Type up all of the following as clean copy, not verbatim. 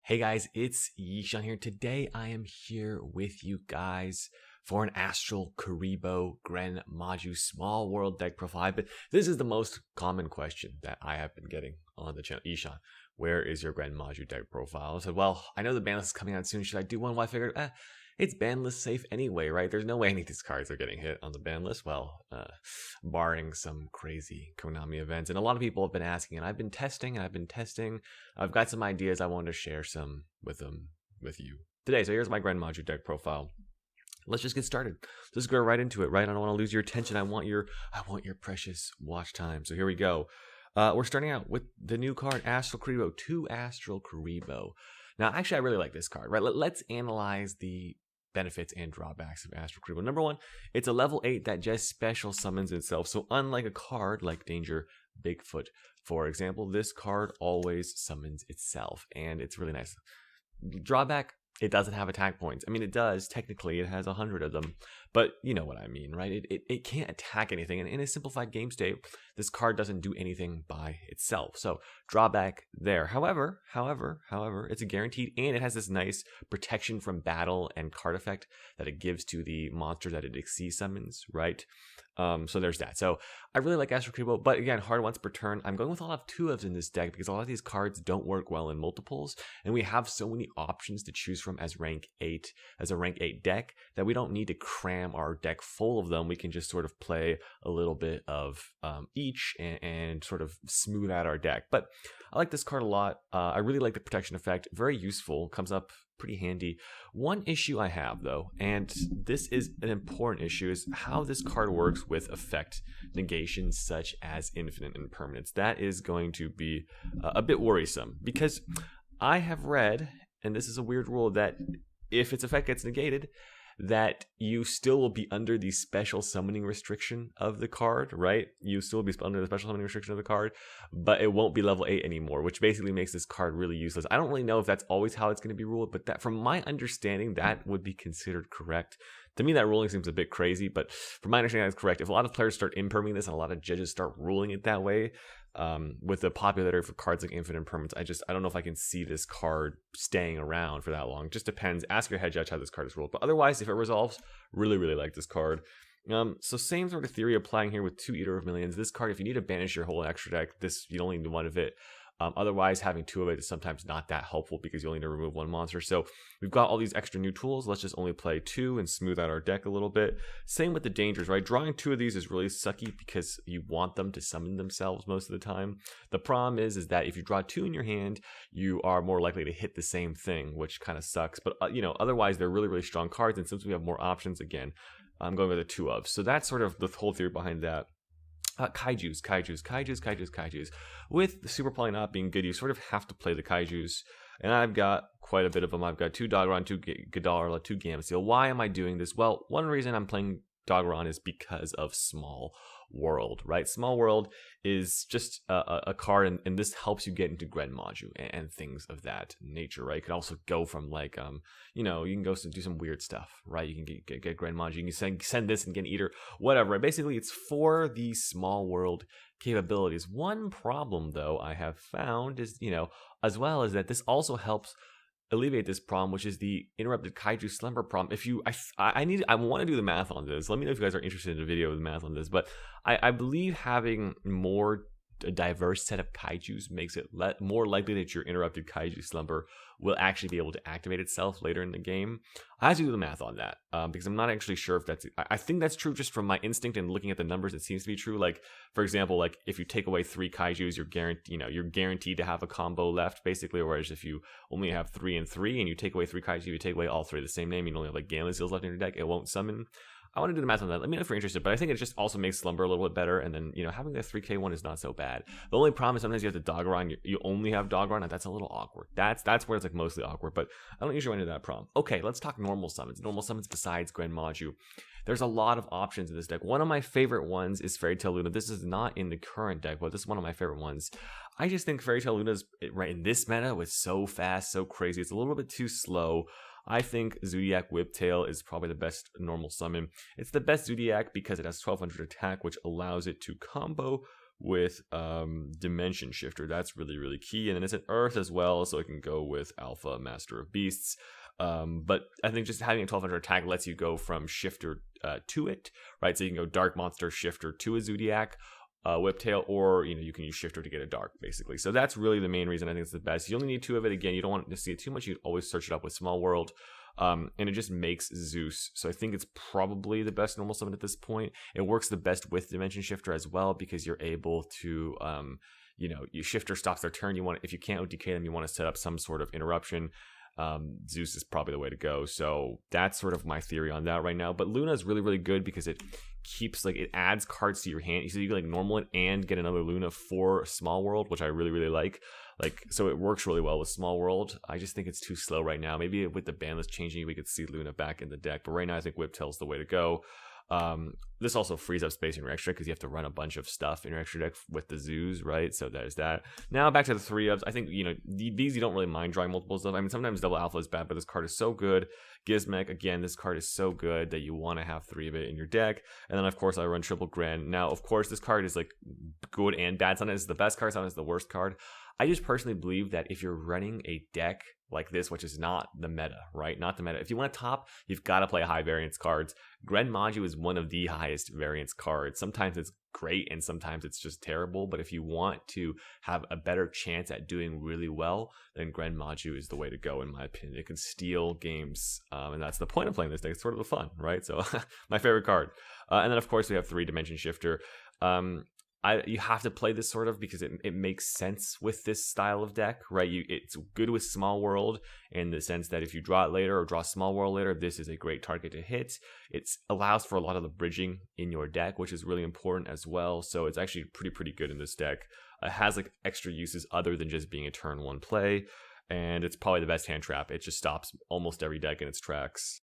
Hey guys, it's Yishan here. Today I am here with you guys for an Astral Kuriboh Gren Maju small world deck profile. But this is the most common question that I have been getting on the channel. Yishan, where is your Gren Maju deck profile? I said, well, I know the ban list is coming out soon. Should I do one? Well, I figured, it's ban list safe anyway, right? There's no way any of these cards are getting hit on the ban list. Well, barring some crazy Konami events. And a lot of people have been asking, and I've been testing. I've got some ideas. I wanted to share some with you today. So here's my Gren Maju deck profile. Let's just get started. Let's go right into it, right? I don't want to lose your attention. I want your precious watch time. So here we go. We're starting out with the new card, Astral Kuriboh, 2 Astral Kuriboh. Now, actually, I really like this card, right? Let's analyze the benefits and drawbacks of Astral Kuriboh. Number one, it's a level 8 that just special summons itself. So unlike a card like Danger Bigfoot, for example, this card always summons itself, and it's really nice. Drawback, it doesn't have attack points. I mean, it does. Technically, it has 100 of them, but you know what I mean, right? It can't attack anything, and in a simplified game state, this card doesn't do anything by itself. So drawback there. However, it's a guaranteed, and it has this nice protection from battle and card effect that it gives to the monster that it exceeds summons, right? So there's that. So I really like Astral Kuriboh, but again, hard once per turn. I'm going with a lot of 2-ofs in this deck because a lot of these cards don't work well in multiples, and we have so many options to choose from as a rank 8 deck that we don't need to cram our deck full of them. We can just sort of play a little bit of each and sort of smooth out our deck. But I like this card a lot. I really like the protection effect. Very useful. Comes up pretty handy. One issue I have, though, and this is an important issue, is how this card works with effect negations such as infinite impermanence. That is going to be a bit worrisome because I have read, and this is a weird rule, that if its effect gets negated, that you still will be under the special summoning restriction of the card, right? You still will be under the special summoning restriction of the card, but it won't be level 8 anymore, which basically makes this card really useless. I don't really know if that's always how it's going to be ruled, but that, from my understanding, that would be considered correct. To me, that ruling seems a bit crazy, but from my understanding, that's correct. If a lot of players start imperming this and a lot of judges start ruling it that way, with the popularity for cards like Infinite Impermanence, I don't know if I can see this card staying around for that long. Just depends. Ask your head judge how this card is ruled. But otherwise, if it resolves, really like this card. So same sort of theory applying here with 2 Eater of Millions. This card, if you need to banish your whole extra deck, you only need 1 of it. Otherwise, having 2 of it is sometimes not that helpful because you only need to remove 1 monster. So we've got all these extra new tools. Let's just only play 2 and smooth out our deck a little bit. Same with the dangers, right? Drawing 2 of these is really sucky because you want them to summon themselves most of the time. The problem is that if you draw 2 in your hand, you are more likely to hit the same thing, which kind of sucks. But otherwise, they're really strong cards. And since we have more options, again, I'm going with a 2-of. So that's sort of the whole theory behind that. Kaijus. With the Super Poly not being good, you sort of have to play the Kaijus. And I've got quite a bit of them. I've got 2 Dogron, 2 Ghidorah, 2 Gamma. Why am I doing this? Well, one reason I'm playing Dogron is because of Small World, right? Small World is just a card, and this helps you get into Gren Maju and things of that nature, right? You could also go from like, you can go do some weird stuff, right? You can get Gren Maju, you can send this and get an Eater, whatever, right? Basically, it's for the Small World capabilities. One problem, though, I have found is, as well as that this also helps alleviate this problem, which is the interrupted Kaiju slumber problem. If you, I want to do the math on this. Let me know if you guys are interested in a video with the math on this. But I believe having a diverse set of Kaijus makes it more likely that your interrupted Kaiju slumber will actually be able to activate itself later in the game. I have to do the math on that because I'm not actually sure if that's. I think that's true just from my instinct and looking at the numbers. It seems to be true. Like, for example, like if you take away 3 Kaijus, you're guaranteed to have a combo left, basically. Whereas if you only have 3 and 3, and you take away 3 Kaiju, you take away all 3 of the same name, you only have like Gamma Seals left in your deck, it won't summon. I want to do the math on that. Let me know if you're interested, but I think it just also makes Slumber a little bit better, and then, having the 3k one is not so bad. The only problem is sometimes you have the Dogron, you only have Dogron, and that's a little awkward. That's where it's like mostly awkward, but I don't usually run into that problem. Okay, let's talk normal summons. Normal summons besides Gren Maju. There's a lot of options in this deck. One of my favorite ones is Fairy Tail Luna. This is not in the current deck, but this is one of my favorite ones. I just think Fairy Tail Luna is, right in this meta, was so fast, so crazy. It's a little bit too slow. I think Zodiac Whiptail is probably the best normal summon. It's the best Zodiac because it has 1200 attack, which allows it to combo with Dimension Shifter. That's really, really key. And then it's an Earth as well, so it can go with Alpha, Master of Beasts. But I think just having a 1200 attack lets you go from Shifter to it, right? So you can go Dark Monster Shifter to a Zodiac Whiptail, or you can use Shifter to get a Dark, basically. So that's really the main reason I think it's the best. You only need 2 of it. Again, you don't want to see it too much. You always search it up with Small World. And it just makes Zeus. So I think it's probably the best normal summon at this point. It works the best with Dimension Shifter as well, because you're able to, your Shifter stops their turn. If you can't OTK them, you want to set up some sort of interruption. Zeus is probably the way to go. So that's sort of my theory on that right now. But Luna is really, really good because it keeps, it adds cards to your hand. So you can normal it and get another Luna for Small World, which I really, really like. So it works really well with Small World. I just think it's too slow right now. Maybe with the Banlist changing, we could see Luna back in the deck. But right now, I think Whiptail's the way to go. This also frees up space in your extra deck because you have to run a bunch of stuff in your extra deck with the zoos, right? So there's that. Now back to the 3-ofs. I think, these you don't really mind drawing multiples of. I mean, sometimes double alpha is bad, but this card is so good. Gizmek, again, this card is so good that you want to have 3 of it in your deck. And then, of course, I run triple Gren. Now, of course, this card is good and bad. Sometimes it's the best card, sometimes it's the worst card. I just personally believe that if you're running a deck like this, which is not the meta, right? Not the meta. If you want to top, you've got to play high variance cards. Gren Maju is one of the highest variance cards. Sometimes it's great and sometimes it's just terrible. But if you want to have a better chance at doing really well, then Gren Maju is the way to go, in my opinion. It can steal games, and that's the point of playing this deck. It's sort of the fun, right? So my favorite card. And then, of course, we have 3 Dimension Shifter. You have to play this sort of because it makes sense with this style of deck, right? It's good with Small World in the sense that if you draw it later or draw Small World later, this is a great target to hit. It allows for a lot of the bridging in your deck, which is really important as well. So it's actually pretty good in this deck. It has extra uses other than just being a turn 1 play, and it's probably the best hand trap. It just stops almost every deck in its tracks.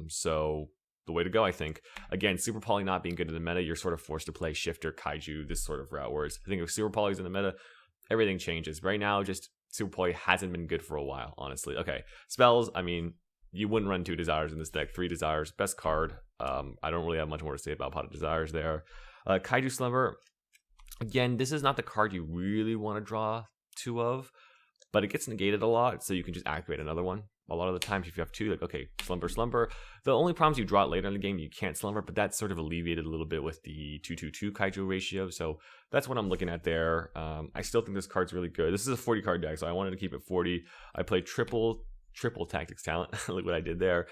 So the way to go, I think. Again, Super Poly not being good in the meta, you're sort of forced to play Shifter, Kaiju, this sort of route. Whereas I think if Super Poly's in the meta, everything changes. Right now, just Super Poly hasn't been good for a while, honestly. Okay, spells, I mean, you wouldn't run 2 Desires in this deck. 3 Desires, best card. I don't really have much more to say about Pot of Desires there. Kaiju Slumber, again, this is not the card you really want to draw 2 of, but it gets negated a lot, so you can just activate another one. A lot of the times, if you have 2, okay, Slumber. The only problem is you draw it later in the game, you can't Slumber, but that's sort of alleviated a little bit with the 2/2/2 Kaiju ratio. So that's what I'm looking at there. I still think this card's really good. This is a 40 card deck, so I wanted to keep it 40. I played triple Tactics Talent. Look what I did there.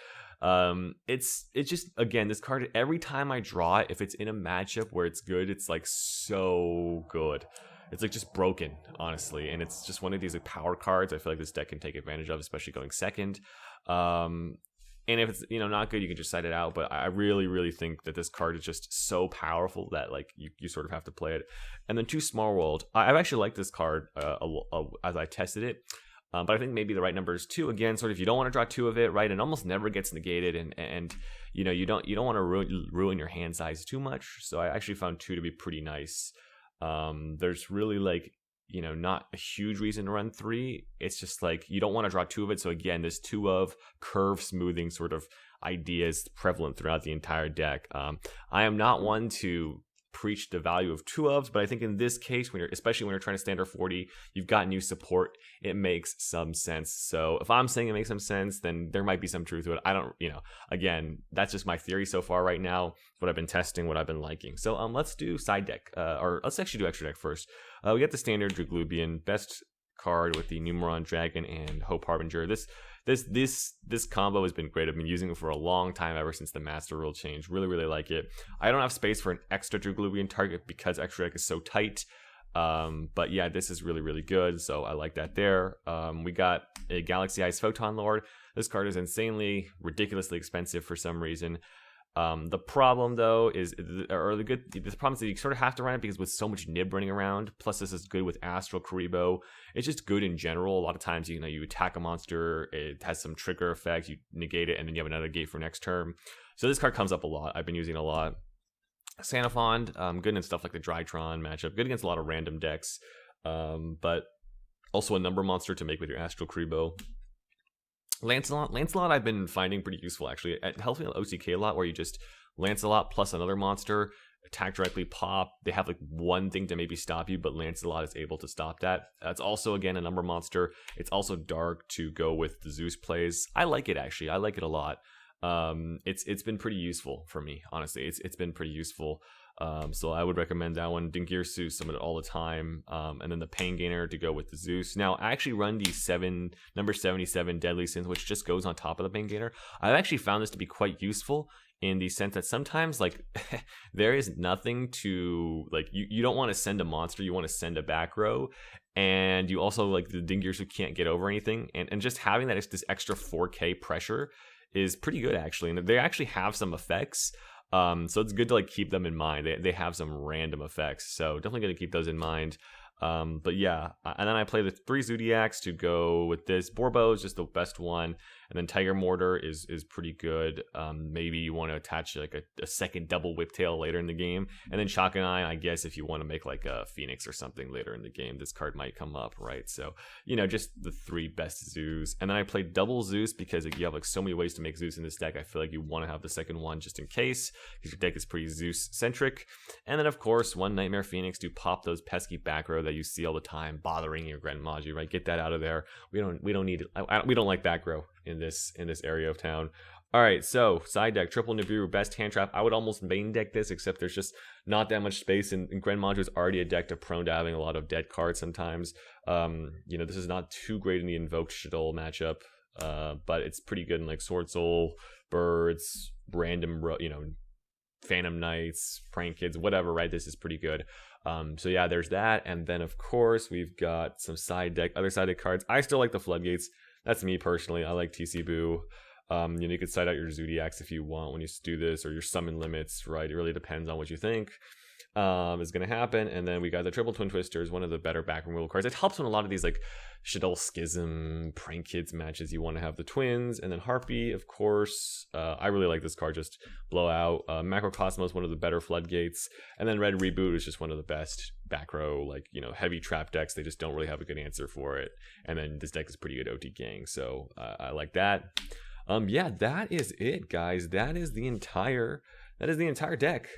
It's just, again, this card, every time I draw it, if it's in a matchup where it's good, it's so good. It's just broken, honestly, and it's just one of these power cards I feel like this deck can take advantage of, especially going second. And if it's not good, you can just side it out. But I really, really think that this card is just so powerful that you sort of have to play it. And then 2 Small World. I've actually liked this card as I tested it. But I think maybe the right number is 2. Again, sort of you don't want to draw 2 of it, right? It almost never gets negated, and you don't want to ruin your hand size too much. So I actually found 2 to be pretty nice. There's really not a huge reason to run 3. It's just you don't want to draw 2 of it. So again, this 2 of curve smoothing sort of idea is prevalent throughout the entire deck. I am not one to preach the value of 2 ofs, but I think in this case, especially when you're trying to standard 40, you've got new support, it makes some sense. So if I'm saying it makes some sense, then there might be some truth to it. I don't, again, that's just my theory so far right now, what I've been testing, what I've been liking. So let's do side deck, or let's actually do extra deck first. We got the standard Draglubian, best card with the Numeron Dragon and Hope Harbinger. This combo has been great. I've been using it for a long time, ever since the Master Rule change. Really, really like it. I don't have space for an extra Draglubian target because extra deck is so tight. But yeah, this is really, really good. So I like that there. We got a Galaxy Eyes Photon Lord. This card is insanely, ridiculously expensive for some reason. The problem though is, the problem is that you sort of have to run it because with so much nib running around, plus this is good with Astral Kuriboh. It's just good in general. A lot of times, you attack a monster, it has some trigger effect, you negate it, and then you have another gate for next turn. So this card comes up a lot. I've been using it a lot. Sanafond, good in stuff like the Drytron matchup, good against a lot of random decks, but also a number monster to make with your Astral Kuriboh. Lancelot I've been finding pretty useful, actually. It helps me on OCK a lot, where you just Lancelot plus another monster, attack directly, pop. They have like one thing to maybe stop you, but Lancelot is able to stop that. It's also, again, a number monster. It's also dark to go with the Zeus plays. I like it, actually. I like it a lot. It's been pretty useful for me, honestly. It's been pretty useful. So I would recommend that one. Dingirsu, summon it all the time. And then the Pain Gainer to go with the Zeus. Now, I actually run the number 77 Deadly Sins, which just goes on top of the Pain Gainer. I've actually found this to be quite useful in the sense that sometimes, like, there is nothing to, like, you don't want to send a monster, you want to send a back row. And you also, like, the Dingirsu can't get over anything. And just having that, this extra 4K pressure is pretty good, actually. And they actually have some effects. So it's good to like keep them in mind. They have some random effects, so definitely going to keep those in mind. But yeah, and then I play the 3 Zodiacs to go with this. Borbo is just the best one, and then Tiger Mortar is pretty good. Maybe you want to attach like a second double Whiptail later in the game, and then Shakunai, I guess if you want to make like a Phoenix or something later in the game, this card might come up, right? So, you know, just the 3 best Zeus. And then I play double Zeus because you have like so many ways to make Zeus in this deck. I feel like you want to have the second one just in case, because your deck is pretty Zeus centric. And then of course, one Nightmare Phoenix to pop those pesky back row that you see all the time bothering your Gren Maju, right? Get that out of there. We don't need it. We don't like back row in this area of town. All right, so side deck, triple Nibiru, best hand trap. I would almost main deck this, except there's just not that much space, and Gren Maju is already a deck prone to having a lot of dead cards sometimes. You know, this is not too great in the Invoked Shadol matchup, but it's pretty good in like Sword Soul, Birds, random, you know, Phantom Knights, Prank Kids, whatever, right? This is pretty good. So yeah, there's that, and then of course we've got some other side deck cards. I still like the Floodgates. That's me personally. I like TC Boo. You know, you could side out your Zodiacs if you want when you do this, or your summon limits, right? It really depends on what you think is going to happen. And then we got the Triple Twin Twisters, one of the better back removal cards. It helps in a lot of these like Shadol Schism, Prank Kids matches. You want to have the twins, and then Harpy, of course. I really like this card, just blowout. Macrocosmos, one of the better Floodgates, and then Red Reboot is just one of the best back row, like, you know, heavy trap decks. They just don't really have a good answer for it. And then this deck is pretty good OT gang, so I like that. Yeah, that is it, guys. That is the entire deck.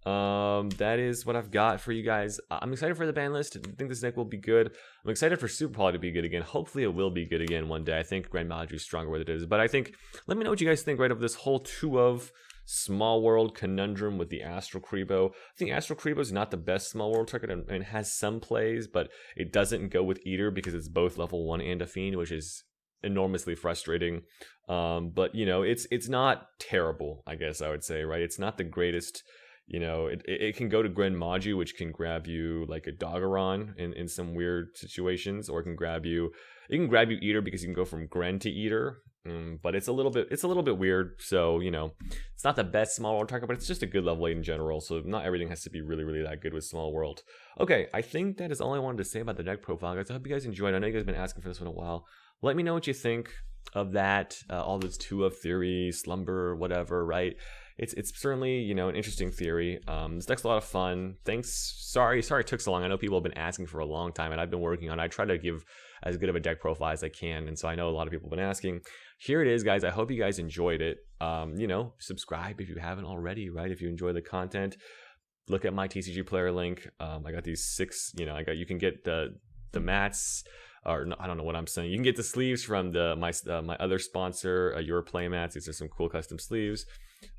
That is what I've got for you guys. I'm excited for the ban list. I think this deck will be good. I'm excited for Super Poly to be good again. Hopefully it will be good again one day. I think Gren Maju is stronger where it is. But I think, let me know what you guys think, right, of this whole 2 of Small World conundrum with the Astral Kuriboh. I think Astral Kuriboh is not the best Small World target, and it has some plays, but it doesn't go with Eater because it's both level 1 and a Fiend, which is enormously frustrating. But you know, it's not terrible, I guess I would say, right? It's not the greatest. You know, it can go to Gren Maju, which can grab you like a Doggeron in some weird situations, or it can grab you Eater because you can go from Gren to Eater. But it's a little bit weird. So, you know, it's not the best Small World target, but it's just a good level 8 in general. So not everything has to be really, really that good with Small World. Okay, I think that is all I wanted to say about the deck profile, guys. I hope you guys enjoyed. I know you guys have been asking for this one a while. Let me know what you think of that. All those 2 of theory, slumber, whatever, right? It's certainly, you know, an interesting theory. This deck's a lot of fun. Thanks. Sorry it took so long. I know people have been asking for a long time, and I've been working on it. I try to give as good of a deck profile as I can, and so I know a lot of people have been asking. Here it is, guys. I hope you guys enjoyed it. You know, subscribe if you haven't already, right? If you enjoy the content, look at my TCG player link. I got these 6, you know, you can get the mats, or no, I don't know what I'm saying. You can get the sleeves from my other sponsor, Your Play Mats. These are some cool custom sleeves.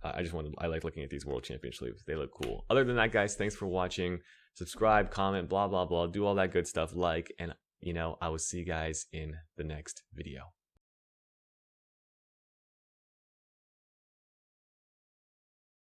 I like looking at these World Champion sleeves. They look cool. Other than that, guys, thanks for watching. Subscribe, comment, blah, blah, blah. Do all that good stuff. Like, and, you know, I will see you guys in the next video.